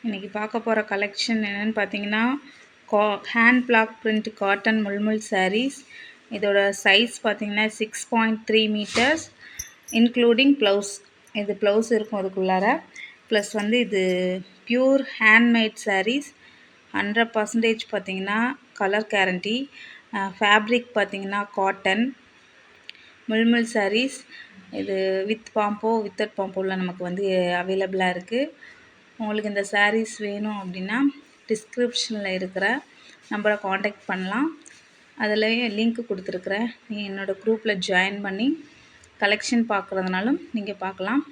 இன்றைக்கி பார்க்க போகிற கலெக்ஷன் என்னென்னு பார்த்தீங்கன்னா hand black print cotton mulmul sarees. இதோட சைஸ் பார்த்தீங்கன்னா 6.3 மீட்டர்ஸ் இன்க்ளூடிங் ப்ளவுஸ். இது ப்ளவுஸ் இருக்கும் அதுக்குள்ளார. ப்ளஸ் வந்து இது பியூர் ஹேண்ட்மேட் sarees. 100% பார்த்தீங்கன்னா கலர் கேரண்டி. ஃபேப்ரிக் பார்த்தீங்கன்னா காட்டன் முல்முல் sarees. இது வித் பாம்போ வித்தவுட் பாம்போவில் நமக்கு வந்து அவைலபிளாக இருக்குது. உங்களுக்கு இந்த sarees வேணும் அப்படின்னா டிஸ்கிரிப்ஷனில் இருக்கிற நம்பரை காண்டாக்ட் பண்ணலாம். அதுலேயே லிங்க் கொடுத்துருக்குறேன். நீங்கள் என்னோடய குரூப்பில் ஜாயின் பண்ணி கலெக்ஷன் பார்க்குறதுனாலும் நீங்கள் பார்க்கலாம்.